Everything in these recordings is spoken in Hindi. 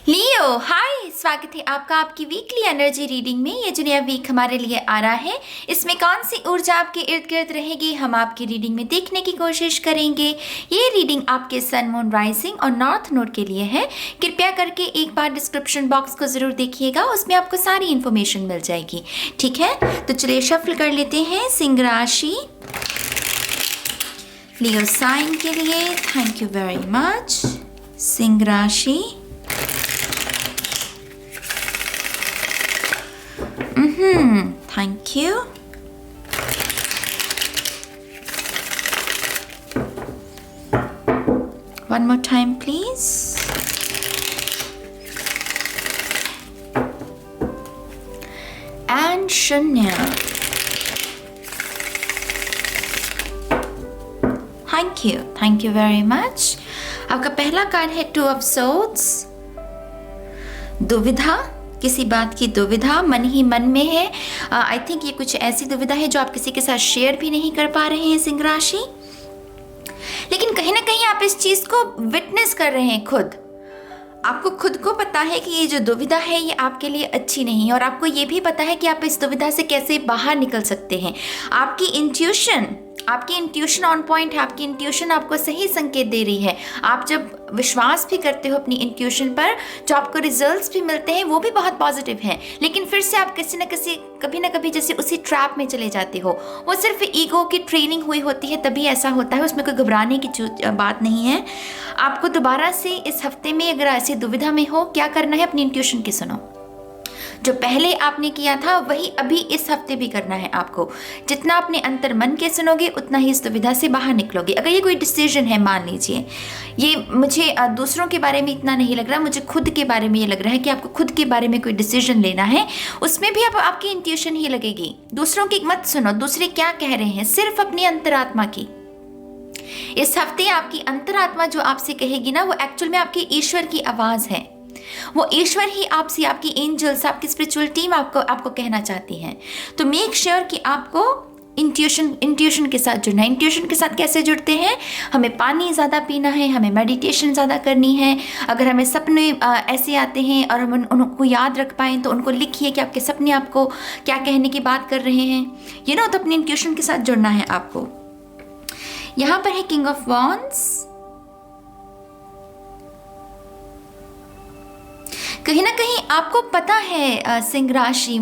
लियो हाय, स्वागत है आपका आपकी वीकली एनर्जी रीडिंग में। ये जो नया वीक हमारे लिए आ रहा है, इसमें कौन सी ऊर्जा आपके इर्द गिर्द रहेगी, हम आपकी रीडिंग में देखने की कोशिश करेंगे। ये रीडिंग आपके सन, मून, राइजिंग और नॉर्थ नोड के लिए है। कृपया करके एक बार डिस्क्रिप्शन बॉक्स को ज़रूर देखिएगा, उसमें आपको सारी इन्फॉर्मेशन मिल जाएगी। ठीक है, तो चलिए शफल कर लेते हैं सिंह राशि लियो साइन के लिए। Thank you very much. Singh राशि, thank you. One more time, please. And Shanya. Thank you very much. आपका पहला कार्ड है टू ऑफ सोर्ड्स। दुविधा, किसी बात की दुविधा मन ही मन में है। आई थिंक ये कुछ ऐसी दुविधा है जो आप किसी के साथ शेयर भी नहीं कर पा रहे हैं सिंह राशि, लेकिन कहीं ना कहीं आप इस चीज को विटनेस कर रहे हैं खुद। आपको खुद को पता है कि ये जो दुविधा है ये आपके लिए अच्छी नहीं है, और आपको ये भी पता है कि आप इस दुविधा से कैसे बाहर निकल सकते हैं। आपकी इंट्यूशन ऑन पॉइंट है। आपकी इंट्यूशन आपको सही संकेत दे रही है। आप जब विश्वास भी करते हो अपनी इंट्यूशन पर, जो आपको रिजल्ट्स भी मिलते हैं वो भी बहुत पॉजिटिव हैं, लेकिन फिर से आप कभी ना कभी जैसे उसी ट्रैप में चले जाते हो। वो सिर्फ ईगो की ट्रेनिंग हुई होती है तभी ऐसा होता है, उसमें कोई घबराने की बात नहीं है। आपको दोबारा से इस हफ्ते में अगर ऐसी दुविधा में हो, क्या करना है, अपनी इंट्यूशन की सुनो। जो पहले आपने किया था वही अभी इस हफ्ते भी करना है आपको। जितना अपने अंतर मन के सुनोगे उतना ही इस दुविधा से बाहर निकलोगे। अगर ये कोई डिसीजन है, मान लीजिए, ये मुझे दूसरों के बारे में इतना नहीं लग रहा, मुझे खुद के बारे में ये लग रहा है कि आपको खुद के बारे में कोई डिसीजन लेना है, उसमें भी आपकी इंट्यूशन ही लगेगी। दूसरों की मत सुनो, दूसरे क्या कह रहे हैं, सिर्फ अपनी अंतरात्मा की। इस हफ्ते आपकी अंतरात्मा जो आपसे कहेगी ना, वो एक्चुअल में आपकी ईश्वर की आवाज है। वो ईश्वर ही आपसे, आपकी एंजल्स, आपकी स्पिरिचुअल टीम आपको कहना चाहती है। तो मेक श्योर कि आपको इंट्यूशन के साथ जुड़ना है। इंट्यूशन के साथ कैसे जुड़ते हैं? हमें पानी ज़्यादा पीना है, हमें मेडिटेशन ज़्यादा करनी है। अगर हमें सपने ऐसे आते हैं और हम उनको याद रख पाएँ तो उनको लिखिए कि आपके सपने आपको क्या कहने की बात कर रहे हैं। तो अपनी इंट्यूशन के साथ जुड़ना है आपको। यहाँ पर है किंग ऑफ वॉन्ड्स। कहीं ना कहीं आपको पता है सिंह राशि,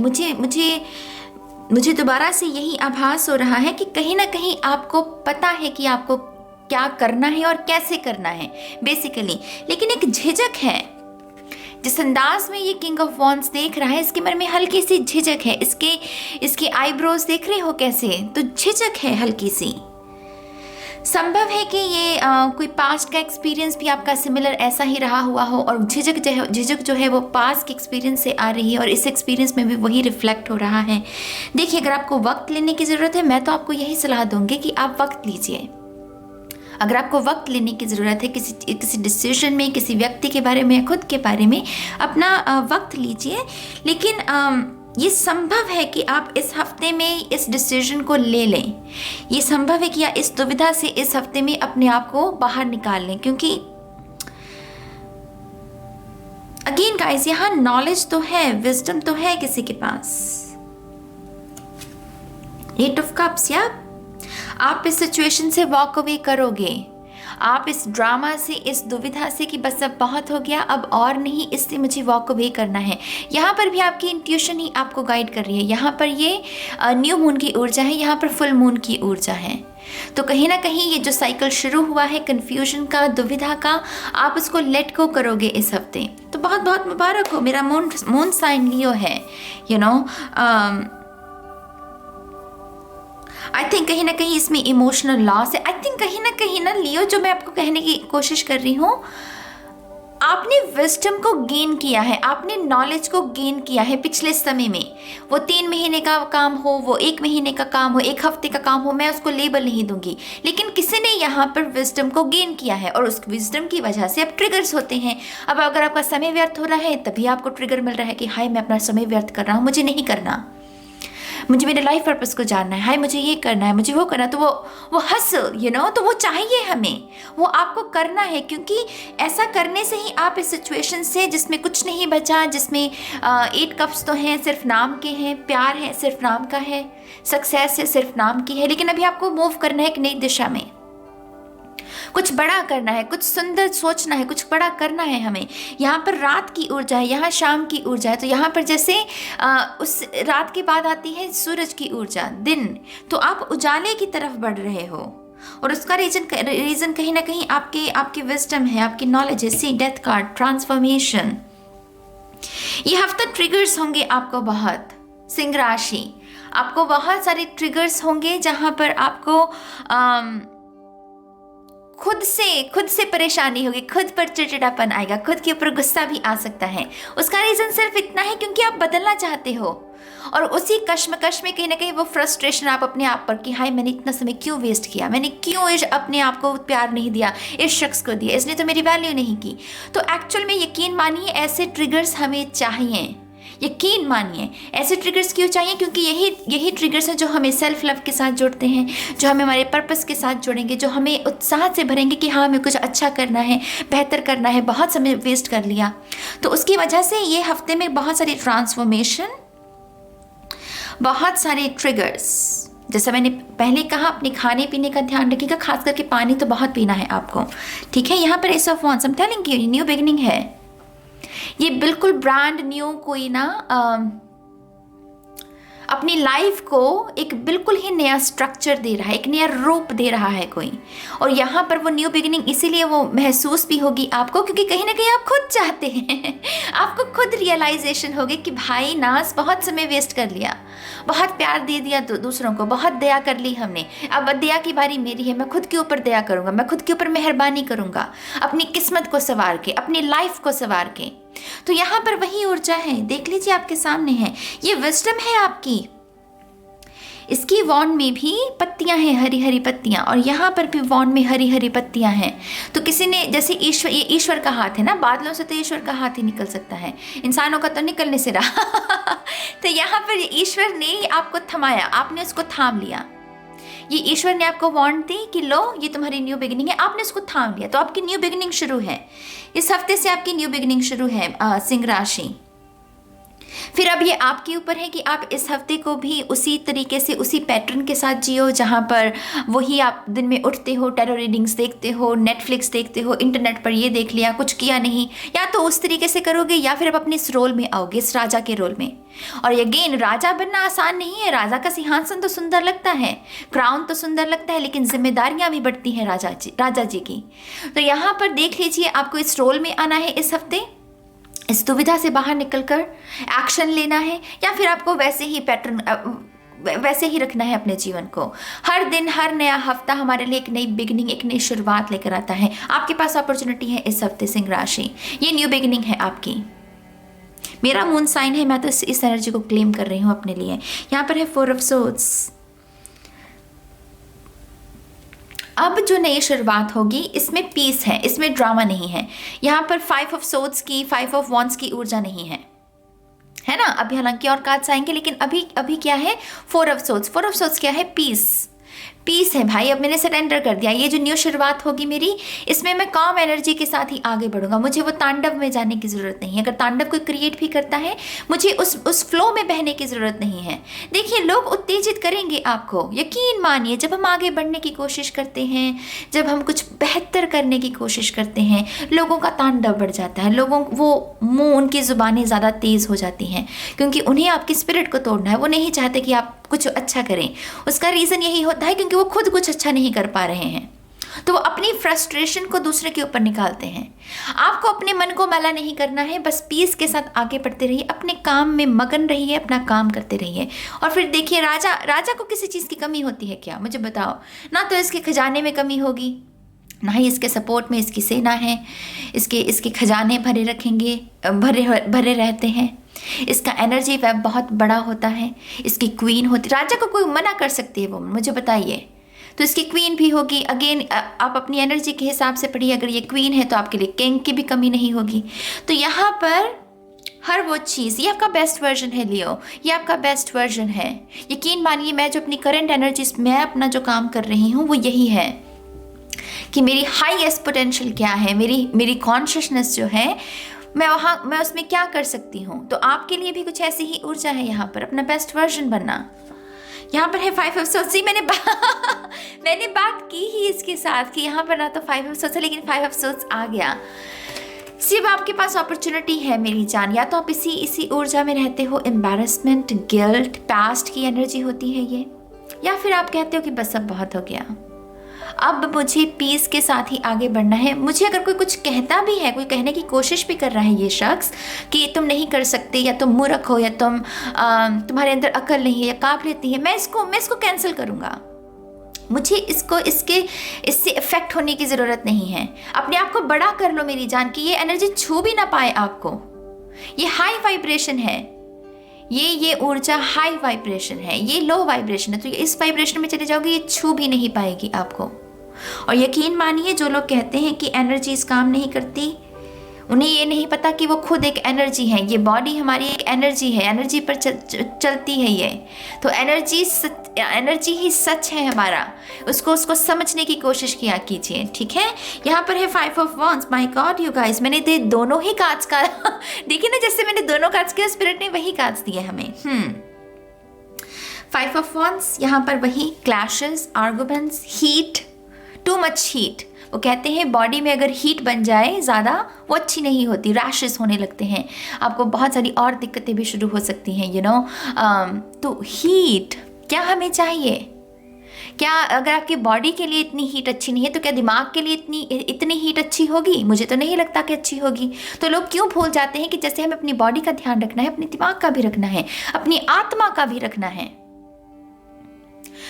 मुझे दोबारा से यही आभास हो रहा है कि कहीं ना कहीं आपको पता है कि आपको क्या करना है और कैसे करना है बेसिकली, लेकिन एक झिझक है। जिस अंदाज में ये किंग ऑफ वॉन्ड्स देख रहा है, इसके मन में हल्की सी झिझक है। इसके आईब्रोज देख रहे हो कैसे, तो झिझक है हल्की सी। संभव है कि ये कोई पास्ट का एक्सपीरियंस भी आपका सिमिलर ऐसा ही रहा हुआ हो, और झिझक जो है वो पास्ट के एक्सपीरियंस से आ रही है, और इस एक्सपीरियंस में भी वही रिफ्लेक्ट हो रहा है। देखिए, अगर आपको वक्त लेने की ज़रूरत है, मैं तो आपको यही सलाह दूंगी कि आप वक्त लीजिए। अगर आपको वक्त लेने की ज़रूरत है किसी डिसीजन में, किसी व्यक्ति के बारे में, खुद के बारे में, अपना वक्त लीजिए। लेकिन ये संभव है कि आप इस हफ्ते में इस डिसीजन को ले लें। ये संभव है कि आप इस दुविधा से इस हफ्ते में अपने आप को बाहर निकाल लें, क्योंकि अगेन गाइस, यहाँ नॉलेज तो है, विजडम तो है किसी के पास। एट ऑफ कप्स, या आप इस सिचुएशन से वॉक अवे करोगे। आप इस ड्रामा से, इस दुविधा से कि बस अब बहुत हो गया, अब और नहीं, इससे मुझे वॉक अवे करना है। यहाँ पर भी आपकी इंट्यूशन ही आपको गाइड कर रही है। यहाँ पर ये न्यू मून की ऊर्जा है, यहाँ पर फुल मून की ऊर्जा है। तो कहीं ना कहीं ये जो साइकिल शुरू हुआ है कंफ्यूजन का, दुविधा का, आप उसको लेट गो करोगे इस हफ्ते। तो बहुत बहुत मुबारक हो। मेरा मून साइन लियो है। आई थिंक कहीं ना कहीं इसमें इमोशनल लॉस है। आई थिंक कहीं ना लियो, जो मैं आपको कहने की कोशिश कर रही हूँ, आपने विजडम को गेन किया है, आपने नॉलेज को गेन किया है पिछले समय में। वो 3 महीने का काम हो, वो 1 महीने का काम हो, 1 हफ्ते का काम हो, मैं उसको लेबल नहीं दूंगी, लेकिन किसी ने यहाँ पर विजडम को गेन किया है, और उस विजडम की वजह से अब ट्रिगर्स होते हैं। अब अगर आपका समय व्यर्थ हो रहा है, तभी आपको ट्रिगर मिल रहा है कि हाय, मैं अपना समय व्यर्थ कर रहा हूँ, मुझे नहीं करना। मुझे मेरे लाइफ पर्पस को जानना है, हाय मुझे ये करना है, मुझे वो करना है, तो वो हसल तो वो चाहिए हमें, वो आपको करना है, क्योंकि ऐसा करने से ही आप इस सिचुएशन से जिसमें कुछ नहीं बचा, जिसमें 8 कप्स तो हैं सिर्फ नाम के हैं, प्यार है सिर्फ नाम का है, सक्सेस है सिर्फ नाम की है, लेकिन अभी आपको मूव करना है एक नई दिशा में, कुछ बड़ा करना है, कुछ सुंदर सोचना है, कुछ बड़ा करना है हमें। यहाँ पर रात की ऊर्जा है, यहाँ शाम की ऊर्जा है, तो यहाँ पर जैसे उस रात के बाद आती है सूरज की ऊर्जा, दिन, तो आप उजाले की तरफ बढ़ रहे हो, और उसका रीजन कहीं ना कहीं आपकी विजडम है, आपकी नॉलेज है। सी डेथ कार्ड, ट्रांसफॉर्मेशन। ये हफ्ता ट्रिगर्स होंगे आपको बहुत, सिंह राशि, आपको बहुत सारे ट्रिगर्स होंगे जहाँ पर आपको खुद से परेशानी होगी, खुद पर चिड़चिड़ापन आएगा, खुद के ऊपर गुस्सा भी आ सकता है। उसका रीज़न सिर्फ इतना है क्योंकि आप बदलना चाहते हो, और उसी कश्मकश में कहीं ना कहीं वो फ्रस्ट्रेशन आप अपने आप पर कि हाय मैंने इतना समय क्यों वेस्ट किया, मैंने क्यों अपने आप को प्यार नहीं दिया, इस शख्स को दिया, इसने तो मेरी वैल्यू नहीं की। तो एक्चुअल में यकीन मानिए ऐसे ट्रिगर्स हमें चाहिए, यकीन मानिए ऐसे ट्रिगर्स क्यों चाहिए, क्योंकि यही ट्रिगर्स हैं जो हमें सेल्फ लव के साथ जोड़ते हैं, जो हमें हमारे पर्पस के साथ जोड़ेंगे, जो हमें उत्साह से भरेंगे कि हाँ हमें कुछ अच्छा करना है, बेहतर करना है, बहुत समय वेस्ट कर लिया। तो उसकी वजह से ये हफ्ते में बहुत सारी ट्रांसफॉर्मेशन, बहुत सारे ट्रिगर्स, जैसा मैंने पहले कहा अपने खाने पीने का ध्यान रखिएगा, खास करके पानी तो बहुत पीना है आपको, ठीक है। यहाँ पर S of wands, I am telling you, new beginning है, ये बिल्कुल ब्रांड न्यू कोई ना अपनी लाइफ को एक बिल्कुल ही नया स्ट्रक्चर दे रहा है, एक नया रूप दे रहा है कोई। और यहाँ पर वो न्यू बिगिनिंग इसीलिए वो महसूस भी होगी आपको क्योंकि कहीं ना कहीं आप खुद चाहते हैं आपको खुद रियलाइजेशन होगी कि भाई नाज बहुत समय वेस्ट कर लिया, बहुत प्यार दे दिया दूसरों को, बहुत दया कर ली हमने, अब दया की बारी मेरी है, मैं खुद के ऊपर दया करूँगा, मैं खुद के ऊपर मेहरबानी करूँगा, अपनी किस्मत को संवार के, अपनी लाइफ को संवार के। तो यहाँ पर वही ऊर्जा है, देख लीजिए आपके सामने है, ये विजडम है आपकी। इसकी वॉन्ड में भी पत्तियां हैं, हरी हरी पत्तियां, और यहाँ पर भी वॉन्ड में हरी हरी पत्तियां हैं। तो किसी ने जैसे ईश्वर, ये ईश्वर का हाथ है ना, बादलों से तो ईश्वर का हाथ ही निकल सकता है, इंसानों का तो निकलने से रहा तो यहाँ पर ईश्वर ने आपको थमाया, आपने उसको थाम लिया, ये ईश्वर ने आपको वॉन्ड दी कि लो ये तुम्हारी न्यू बिगिनिंग है, आपने उसको थाम लिया, तो आपकी न्यू बिगिनिंग शुरू है। इस हफ्ते से आपकी न्यू बिगिनिंग शुरू है सिंह राशि। फिर अब ये आपके ऊपर है कि आप इस हफ्ते को भी उसी तरीके से, उसी पैटर्न के साथ जियो जहाँ पर वही आप दिन में उठते हो, टैरो रीडिंग्स देखते हो, नेटफ्लिक्स देखते हो, इंटरनेट पर ये देख लिया, कुछ किया नहीं, या तो उस तरीके से करोगे या फिर आप अपने इस रोल में आओगे, इस राजा के रोल में। और अगेन राजा बनना आसान नहीं है, राजा का सिंहासन तो सुंदर लगता है, क्राउन तो सुंदर लगता है, लेकिन जिम्मेदारियां भी बढ़ती हैं राजा जी की। तो यहाँ पर देख लीजिए आपको इस रोल में आना है इस हफ्ते, इस दुविधा से बाहर निकलकर एक्शन लेना है, या फिर आपको वैसे ही पैटर्न वैसे ही रखना है अपने जीवन को। हर दिन, हर नया हफ्ता हमारे लिए एक नई बिगिनिंग, एक नई शुरुआत लेकर आता है। आपके पास अपॉर्चुनिटी है इस हफ्ते सिंह राशि, ये न्यू बिगिनिंग है आपकी। मेरा मून साइन है, मैं तो इस एनर्जी को क्लेम कर रही हूँ अपने लिए। यहाँ पर है 4 ऑफ सोर्ड्स। अब जो नई शुरुआत होगी इसमें पीस है, इसमें ड्रामा नहीं है। यहाँ पर 5 ऑफ सोर्ड्स की, 5 ऑफ वॉन्ड्स की ऊर्जा नहीं है ना। अभी हालांकि और कार्ड्स आएंगे, लेकिन अभी क्या है 4 ऑफ सोर्ड्स। 4 ऑफ सोर्ड्स क्या है? पीस है भाई। अब मैंने सरेंडर कर दिया, ये जो न्यू शुरुआत होगी मेरी, इसमें मैं काम एनर्जी के साथ ही आगे बढ़ूंगा। मुझे वो तांडव में जाने की ज़रूरत नहीं है। अगर तांडव कोई क्रिएट भी करता है, मुझे उस फ्लो में बहने की ज़रूरत नहीं है। देखिए, लोग उत्तेजित करेंगे आपको, यकीन मानिए। जब हम आगे बढ़ने की कोशिश करते हैं, जब हम कुछ बेहतर करने की कोशिश करते हैं, लोगों का तांडव बढ़ जाता है। लोगों वो मुँह, उनकी ज़ुबानें ज़्यादा तेज़ हो जाती हैं, क्योंकि उन्हें आपकी स्पिरिट को तोड़ना है। वो नहीं चाहते कि आप कुछ अच्छा करें। उसका रीज़न यही होता है क्योंकि वो खुद कुछ अच्छा नहीं कर पा रहे हैं, तो वो अपनी फ्रस्ट्रेशन को दूसरे के ऊपर निकालते हैं। आपको अपने मन को मैला नहीं करना है, बस पीस के साथ आगे बढ़ते रहिए, अपने काम में मगन रहिए, अपना काम करते रहिए। और फिर देखिए, राजा को किसी चीज़ की कमी होती है क्या? मुझे बताओ ना। तो इसके खजाने में कमी होगी, ना ही इसके सपोर्ट में इसकी सेना है। इसके खजाने भरे रखेंगे, भरे रहते हैं। इसका एनर्जी वेब बहुत बड़ा होता है। इसकी क्वीन होती, राजा को कोई मना कर सकती है वो, मुझे बताइए। तो इसकी क्वीन भी होगी। अगेन आप अपनी एनर्जी के हिसाब से पढ़िए। अगर ये क्वीन है तो आपके लिए किंग की भी कमी नहीं होगी। तो यहाँ पर हर वो चीज़, ये आपका बेस्ट वर्जन है लियो, ये आपका बेस्ट वर्जन है। यकीन मानिए, मैं जो अपनी करंट एनर्जीज, मैं अपना जो काम कर रही हूँ वो यही है कि मेरी हाईएस्ट पोटेंशियल क्या है, मेरी कॉन्शियसनेस जो है, मैं उसमें क्या कर सकती हूँ। तो आपके लिए भी कुछ ऐसी ही ऊर्जा है यहाँ पर, अपना बेस्ट वर्जन बनना। यहाँ पर है 5 ऑफ सोर्ड्स। मैंने बात की ही इसके साथ कि यहाँ पर ना तो 5 ऑफ सोर्ड्स है, लेकिन 5 ऑफ सोर्ड्स आ गया। सिर्फ आपके पास अपॉर्चुनिटी है मेरी जान, या तो आप इसी ऊर्जा में रहते हो, एम्बैरेसमेंट, गिल्ट, पास्ट की एनर्जी होती है ये, या फिर आप कहते हो कि बस अब बहुत हो गया, अब मुझे पीस के साथ ही आगे बढ़ना है। मुझे अगर कोई कुछ कहता भी है, कोई कहने की कोशिश भी कर रहा है ये शख्स कि तुम नहीं कर सकते, या तुम मूर्ख हो, या तुम्हारे अंदर अकल नहीं है या काबिलियत नहीं है, मैं इसको कैंसिल करूँगा। मुझे इससे इफेक्ट होने की ज़रूरत नहीं है। अपने आप को बड़ा कर लो मेरी जान, कि ये एनर्जी छू भी ना पाए आपको। ये हाई वाइब्रेशन है, ये ऊर्जा हाई वाइब्रेशन है, ये लो वाइब्रेशन है। तो इस वाइब्रेशन में चले जाओगे, ये छू भी नहीं पाएगी आपको। और यकीन मानिए, जो लोग कहते हैं कि एनर्जीज काम नहीं करती, उन्हें ये नहीं पता कि वो खुद एक एनर्जी है। ये बॉडी हमारी एक एनर्जी है, एनर्जी पर चलती है ये। तो एनर्जी ही सच है हमारा, उसको समझने की कोशिश किया कीजिए, ठीक है। यहाँ पर है 5 of wands. My God you guys, मैंने दोनों ही कार्ड्स का देखिए ना, जैसे मैंने दोनों कार्ड्स के स्पिरिट ने वही कार्ड्स दिए हमें। 5 ऑफ वॉन्ड्स, यहाँ पर वही clashes, arguments, heat, too much heat. वो कहते हैं बॉडी में अगर हीट बन जाए ज़्यादा, वो अच्छी नहीं होती, रैशेस होने लगते हैं, आपको बहुत सारी और दिक्कतें भी शुरू हो सकती हैं, यू नो। तो हीट क्या हमें चाहिए? क्या अगर आपकी बॉडी के लिए इतनी हीट अच्छी नहीं है, तो क्या दिमाग के लिए इतनी हीट अच्छी होगी? मुझे तो नहीं लगता कि अच्छी होगी। तो लोग क्यों भूल जाते हैं कि जैसे हमें अपनी बॉडी का ध्यान रखना है, अपने दिमाग का भी रखना है, अपनी आत्मा का भी रखना है।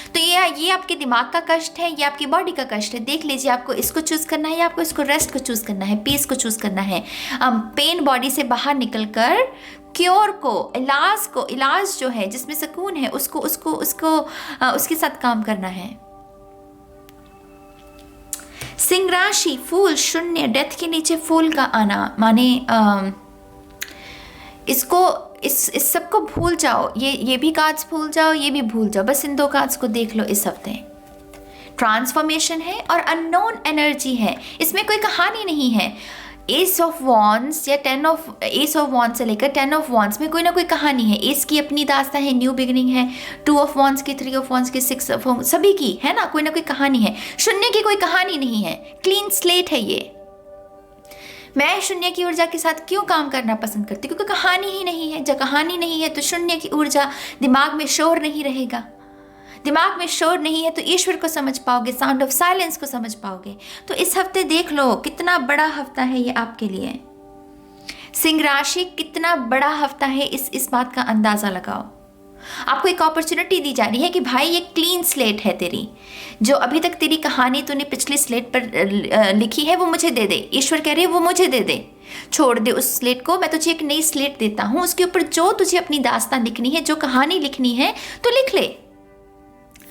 तो ये आपके दिमाग का कष्ट है, ये आपकी बॉडी का कष्ट है। देख लीजिए, आपको इसको चूज करना है या आपको इसको रेस्ट को चूज करना है, पीस को चूज करना है। पेन बॉडी से बाहर निकलकर क्योर को, इलाज जो है जिसमें सुकून है, उसके साथ काम करना है। सिंह राशि, फूल, शून्य, डेथ के नीचे फूल का आना, माने इस सबको भूल जाओ। ये भी कार्ड्स भूल जाओ, ये भी भूल जाओ, बस इन 2 कार्ड्स को देख लो इस हफ्ते। ट्रांसफॉर्मेशन है और अननोन एनर्जी है, इसमें कोई कहानी नहीं है। एस ऑफ वॉन्ड्स या एस ऑफ वॉन्ड्स से लेकर 10 ऑफ वॉन्ड्स में कोई ना कोई कहानी है। एस की अपनी दास्तां है, न्यू बिगिनिंग है, 2 ऑफ वॉन्ड्स की, 3 ऑफ वॉन्ड्स की, 6 ऑफ वॉन्ड्स, सभी की है ना कोई कहानी है। शून्य की कोई कहानी नहीं है, क्लीन स्लेट है ये। मैं शून्य की ऊर्जा के साथ क्यों काम करना पसंद करती हूँ? क्योंकि कहानी ही नहीं है। जब कहानी नहीं है तो शून्य की ऊर्जा, दिमाग में शोर नहीं रहेगा। दिमाग में शोर नहीं है तो ईश्वर को समझ पाओगे, साउंड ऑफ साइलेंस को समझ पाओगे। तो इस हफ्ते देख लो कितना बड़ा हफ्ता है ये आपके लिए। सिंह राशि, कितना बड़ा हफ्ता है, इस बात का अंदाजा लगाओ। आपको एक अपॉर्चुनिटी दी जा रही है कि भाई ये क्लीन स्लेट है तेरी, जो अभी तक तेरी कहानी तूने पिछली स्लेट पर लिखी है वो मुझे दे दे। ईश्वर कह रहे हैं वो मुझे दे दे, छोड़ दे उस स्लेट को, मैं तुझे एक नई स्लेट देता हूँ, उसके ऊपर जो तुझे अपनी दास्तान लिखनी है, जो कहानी लिखनी है तो लिख ले।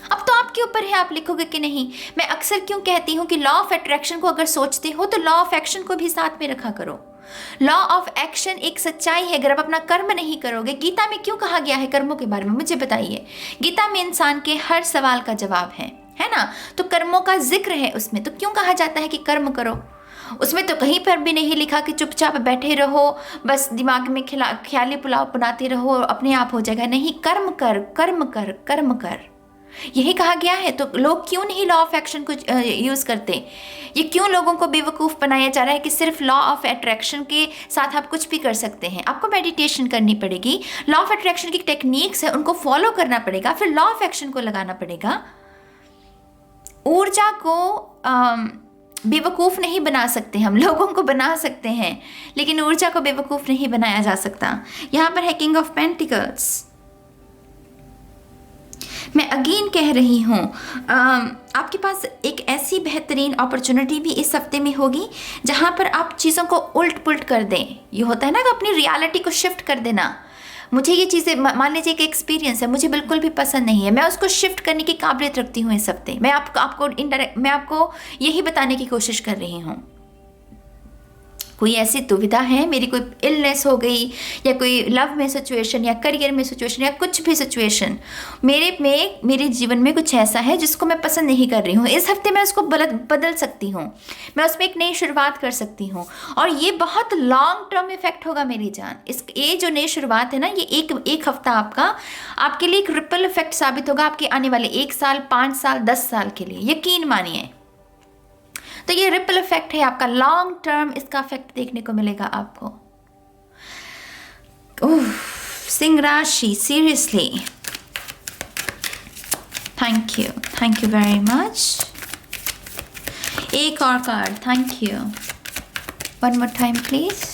अब तो आपके ऊपर है, आप लिखोगे कि नहीं। मैं अक्सर क्यों कहती हूँ कि लॉ ऑफ अट्रैक्शन को अगर सोचते हो तो लॉ ऑफ एक्शन को भी साथ में रखा करो। लॉ ऑफ एक्शन एक सच्चाई है। अगर आप अपना कर्म नहीं करोगे, गीता में क्यों कहा गया है कर्मों के बारे में, मुझे बताइए। गीता में इंसान के हर सवाल का जवाब है ना। तो कर्मों का जिक्र है उसमें, तो क्यों कहा जाता है कि कर्म करो? उसमें तो कहीं पर भी नहीं लिखा कि चुपचाप बैठे रहो, बस दिमाग में ख्याली पुलाव बनाते रहो और अपने आप हो जाएगा। नहीं, कर्म कर, कर्म कर, कर्म कर, यही कहा गया है। तो लोग क्यों नहीं लॉ ऑफ एक्शन को यूज़ करते? ये क्यों लोगों को बेवकूफ़ बनाया जा रहा है कि सिर्फ लॉ ऑफ अट्रैक्शन के साथ आप कुछ भी कर सकते हैं? आपको मेडिटेशन करनी पड़ेगी, लॉ ऑफ अट्रैक्शन की टेक्निक्स है उनको फॉलो करना पड़ेगा, फिर लॉ ऑफ एक्शन को लगाना पड़ेगा। ऊर्जा को बेवकूफ़ नहीं बना सकते हम, लोगों को बना सकते हैं, लेकिन ऊर्जा को बेवकूफ़ नहीं बनाया जा सकता। यहाँ पर है किंग ऑफ पेंटिकल्स। मैं अगेन कह रही हूँ, आपके पास एक ऐसी बेहतरीन अपॉर्चुनिटी भी इस हफ्ते में होगी जहाँ पर आप चीज़ों को उल्ट पुल्ट कर दें। ये होता है ना कि अपनी रियलिटी को शिफ्ट कर देना। मुझे ये चीज़ें, मान लीजिए एक एक्सपीरियंस है, मुझे बिल्कुल भी पसंद नहीं है, मैं उसको शिफ्ट करने की काबिलियत रखती हूँ इस हफ्ते। मैं आपको यही बताने की कोशिश कर रही हूँ। कोई ऐसी दुविधा है, मेरी कोई इलनेस हो गई या कोई लव में सिचुएशन या करियर में सिचुएशन या कुछ भी सिचुएशन मेरे जीवन में कुछ ऐसा है जिसको मैं पसंद नहीं कर रही हूँ, इस हफ्ते मैं उसको बदल सकती हूँ, मैं उसमें एक नई शुरुआत कर सकती हूँ। और ये बहुत लॉन्ग टर्म इफेक्ट होगा मेरी जान। ये जो नई शुरुआत है ना, ये एक हफ्ता आपके लिए एक रिपल इफेक्ट साबित होगा आपके आने वाले 1 साल, 5 साल, 10 साल के लिए, यकीन मानिए। तो ये रिपल इफेक्ट है आपका, लॉन्ग टर्म इसका इफेक्ट देखने को मिलेगा आपको। सिंह राशि, seriously thank you very much. एक और card, thank you, one more time please.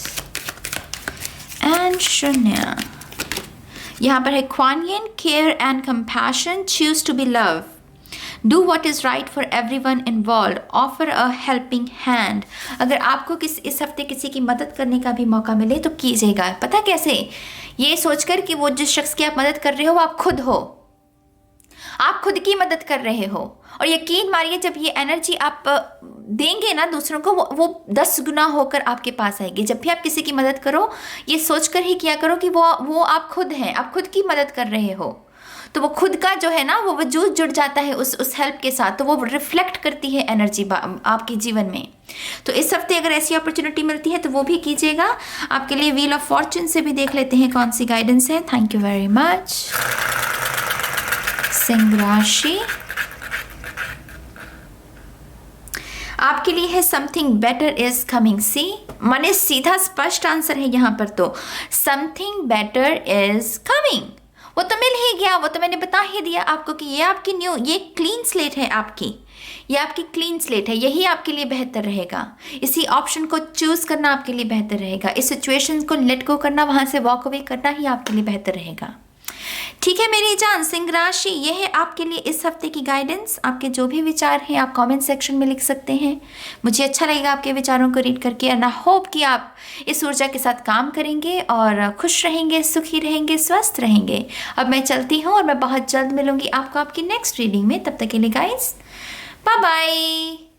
And शून्य, यहाँ पर है क्वानियन, care and compassion, choose to be love, do what is right for everyone involve, offer a helping hand. अगर आपको इस हफ्ते किसी की मदद करने का भी मौका मिले तो कीजिएगा। पता कैसे? ये सोचकर कि वो जिस शख्स की आप मदद कर रहे हो वो आप खुद हो, आप खुद की मदद कर रहे हो। और यकीन मानिए जब ये एनर्जी आप देंगे ना दूसरों को, वो 10 गुना होकर आपके पास आएगी। जब भी आप किसी की मदद करो ये सोचकर ही किया करो कि वो आप खुद हैं, आप खुद की मदद कर रहे हो। तो वो खुद का जो है ना वो वजूद जुड़ जाता है उस हेल्प के साथ, तो वो रिफ्लेक्ट करती है एनर्जी आपके जीवन में। तो इस हफ्ते अगर ऐसी अपॉर्चुनिटी मिलती है तो वो भी कीजिएगा। आपके लिए व्हील ऑफ फॉर्चून से भी देख लेते हैं कौन सी गाइडेंस है। Thank you very much. Singh राशि, आपके लिए है समथिंग बेटर इज कमिंग। सी माने सीधा स्पष्ट आंसर है यहाँ पर, तो समथिंग बेटर इज कमिंग, वो तो मिल ही गया, वो तो मैंने बता ही दिया आपको कि ये आपकी ये क्लीन स्लेट है आपकी, ये आपकी क्लीन स्लेट है, यही आपके लिए बेहतर रहेगा। इसी ऑप्शन को चूज करना आपके लिए बेहतर रहेगा, इस सिचुएशन को लेट गो करना, वहां से वॉक अवे करना ही आपके लिए बेहतर रहेगा। ठीक है मेरी जान सिंह राशि, ये है आपके लिए इस हफ्ते की गाइडेंस। आपके जो भी विचार हैं आप कमेंट सेक्शन में लिख सकते हैं, मुझे अच्छा लगेगा आपके विचारों को रीड करके। एंड आई होप कि आप इस ऊर्जा के साथ काम करेंगे और खुश रहेंगे, सुखी रहेंगे, स्वस्थ रहेंगे। अब मैं चलती हूँ और मैं बहुत जल्द मिलूंगी आपको आपकी नेक्स्ट रीडिंग में। तब तक के लिए गाइस बाय बाय।